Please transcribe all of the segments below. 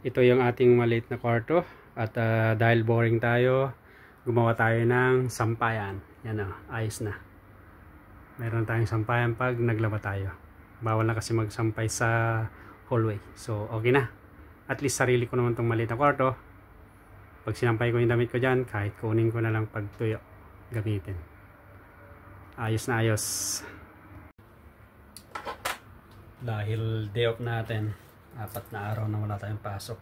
Ito yung ating maliit na kwarto at dahil boring tayo, gumawa tayo ng sampayan. Yan o, ayos na. Meron tayong sampayan pag naglaba tayo. Bawal na kasi magsampay sa hallway. So okay na. At least sarili ko naman itong maliit na kwarto. Pag sinampay ko yung damit ko dyan, kahit kunin ko na lang pag tuyo, gamitin. Ayos na ayos. Dahil day off natin, 4 na araw na wala tayong pasok.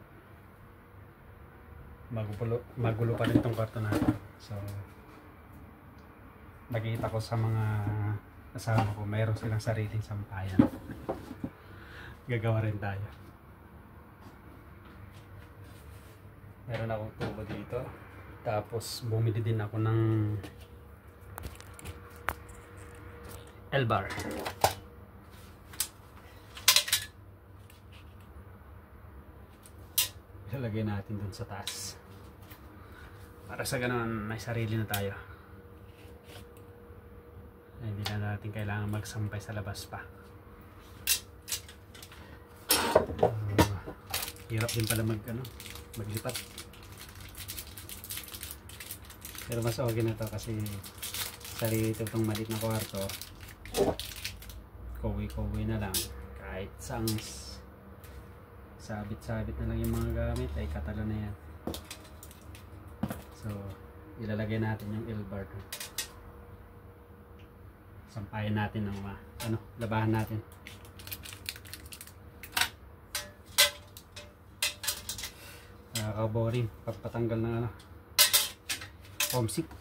Magulo pa rin itong kwarto natin. So nakita ko sa mga kasama ko, mayroon silang sariling sampayan. Gagawa rin tayo. Meron akong tubo dito. Tapos bumili din ako ng L-bar. Ilalagay natin dun sa taas. Para sa ganun, may sarili na tayo. Hindi na natin kailangan magsampay sa labas pa. Hirap din pala maglipat. Pero mas okay na to kasi sarili ito itong maliit na kwarto. Kowi-kowi na lang. Kahit sang sabit-sabit na lang yung mga gamit ay katalo na yan. So ilalagay natin yung L-bar. Sampayan natin ng labahan natin. Nakaka-boring pagpatanggal ng homesick.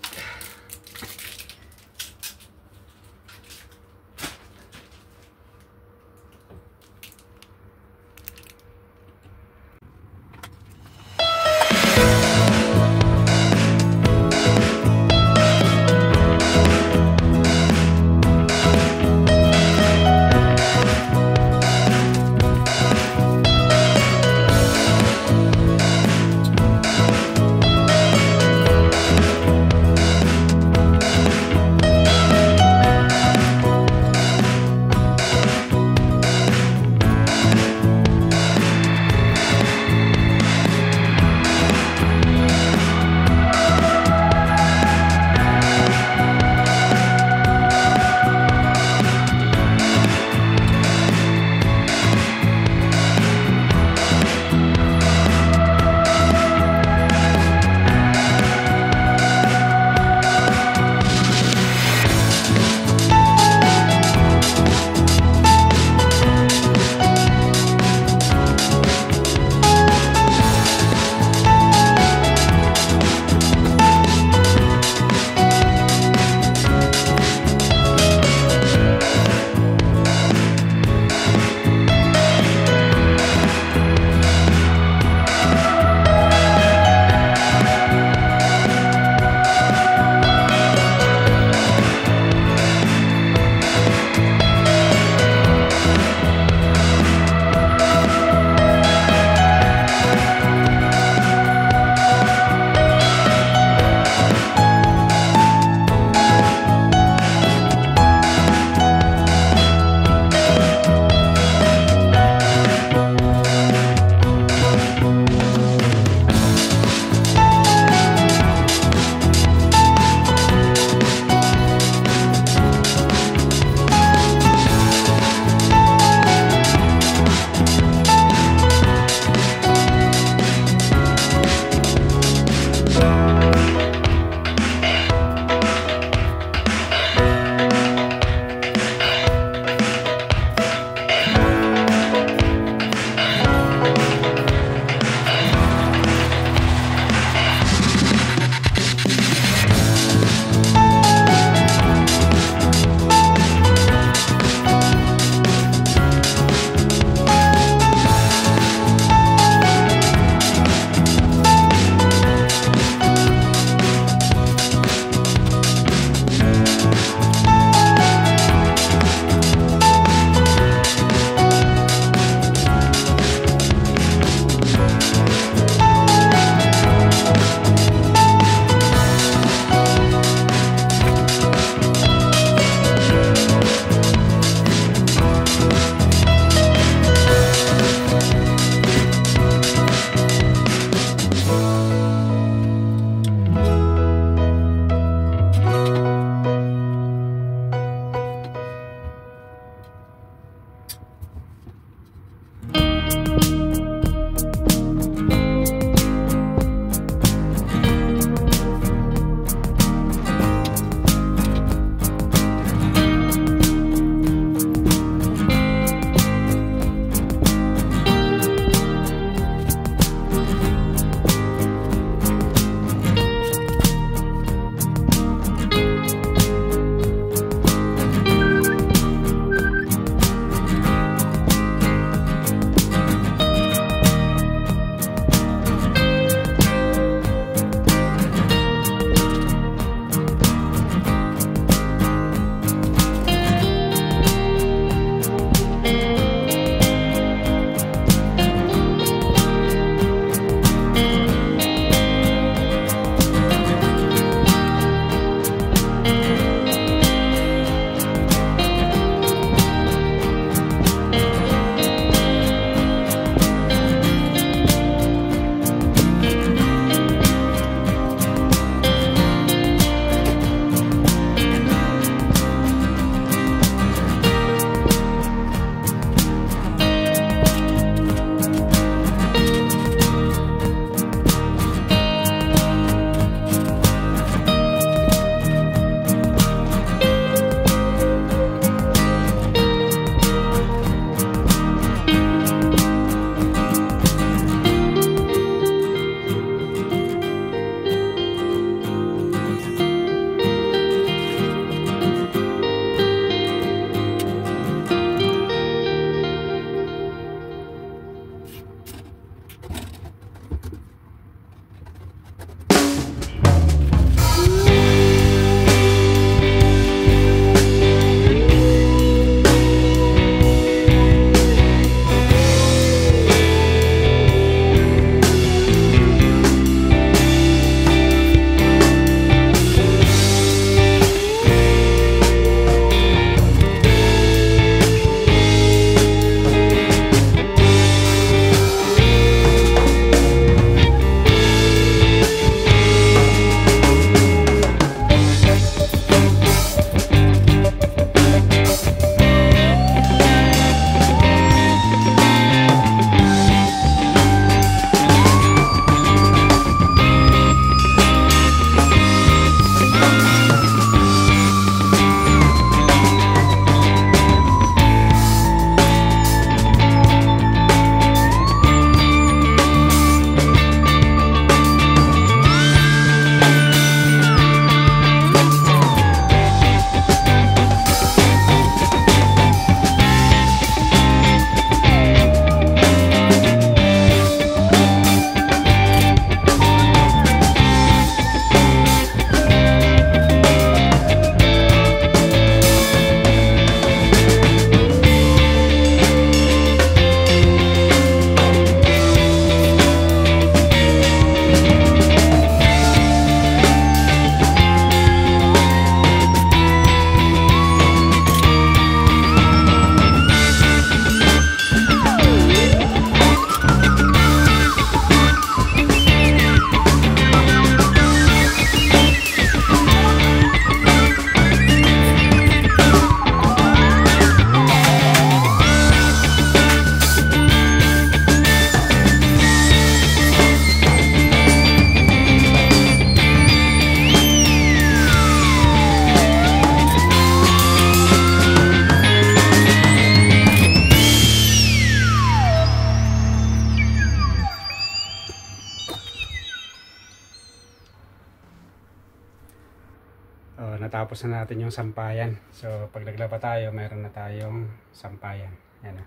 natapos na natin yung sampayan. So pag naglaba tayo, mayroon na tayong sampayan. Yan na.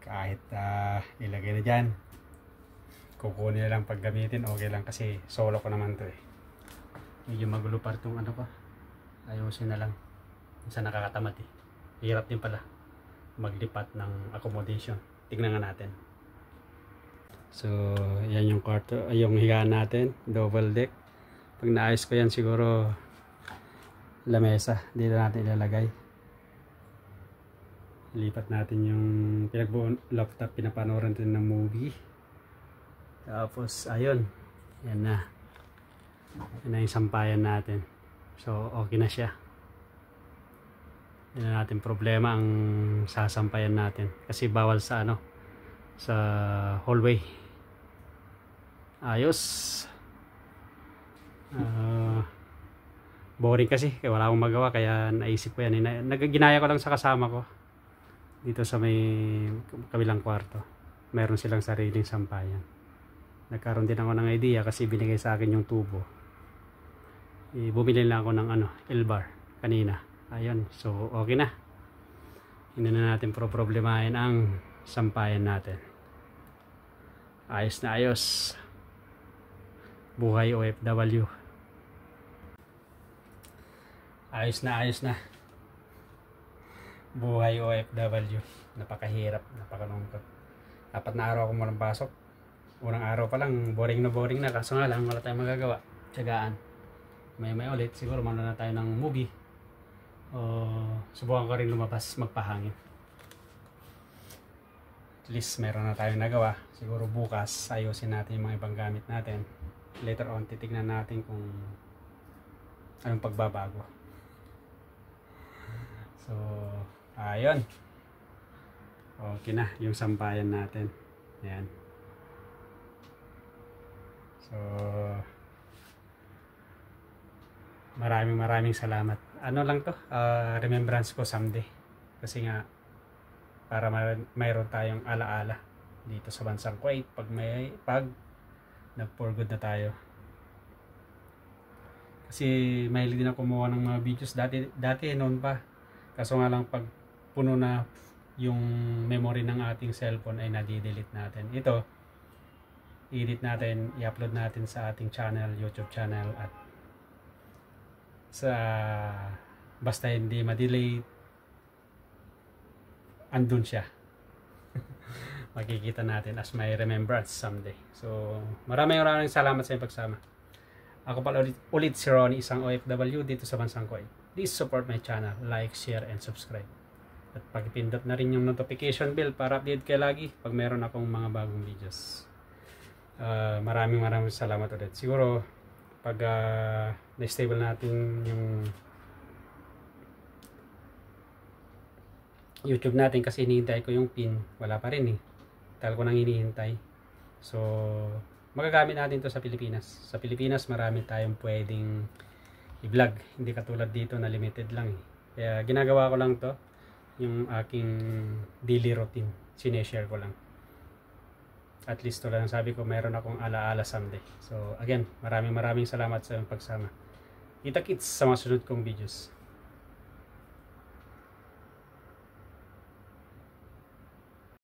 Kahit ilagay na dyan, kukunin na lang pag gamitin, okay lang kasi solo ko naman to eh. Medyo magulo pa itong ano ko, ayusin na lang. Minsan nakakatamad eh. Hirap din pala maglipat ng accommodation. Tignan nga natin. So yan yung kwarto, yung higaan natin, double deck. Pag naayos ko yan siguro lamesa, dito natin ilalagay. Lipat natin yung pinagbuong laptop, pinapanoran din ng movie. Tapos ayun, yan na. Yan na yung sampayan natin. So okay na siya. Yan na natin problema ang sasampayan natin. Kasi bawal sa ano, sa hallway. Ayos. Boring kasi, kaya wala akong magawa. Kaya naisip ko yan. Ginaya ko lang sa kasama ko. Dito sa may kabilang kwarto. Meron silang sariling sampayan. Nagkaroon din ako ng idea kasi binigay sa akin yung tubo. Bumili lang ako ng ano, L-bar kanina. Ayun, so okay na. Hindi na natin problemahin ang sampayan natin. Ayos na ayos. Buhay OFW. Ayos na ayos na. Buhay OFW. Napakahirap, napakalungkot. 4 na araw akong walang pasok. Unang araw pa lang, boring na. Kaso nga lang, wala tayong magagawa. Tiyagaan. May ulit, siguro manood na tayo ng movie. O subukan ko rin lumabas, magpahangin. At least meron na tayong nagawa. Siguro bukas, ayusin natin yung mga ibang gamit natin. Later on, titignan natin kung anong pagbabago. So, ayun. Okay na, yung sampayan natin. Ayan. So, maraming salamat. Ano lang to, remembrance ko someday. Kasi nga, para mayroon tayong alaala dito sa bansang Kuwait pag nag-for good na tayo. Kasi mahilig din ako kumuha ng mga videos dati noon pa. Kaso nga lang pag puno na yung memory ng ating cellphone ay nadi-delete natin. Ito, i-edit natin, i-upload natin sa ating channel, YouTube channel, at sa basta hindi ma-delete, andun siya. Makikita natin as my remembrance someday. So maraming salamat sa inyong pagsama. Ako pala ulit si Ronnie, isang OFW dito sa bansang Kuwait. Please support my channel, like, share, and subscribe. At pagpindot na rin yung notification bell para update kayo lagi pag meron akong mga bagong videos. Maraming salamat ulit. Siguro pag na-stable natin yung YouTube natin, kasi hinihintay ko yung pin, wala pa rin eh. Tagal ko nang hinihintay. So magagamit natin to sa Pilipinas. Sa Pilipinas marami tayong pwedeng i-vlog, hindi katulad dito na limited lang eh. Kaya ginagawa ko lang to, yung aking daily routine, sineshare ko lang. At least to lang sabi ko, mayroon akong alaala someday. So again, maraming salamat sa iyong pagsama. Kita-kits sa mga sunod kong videos.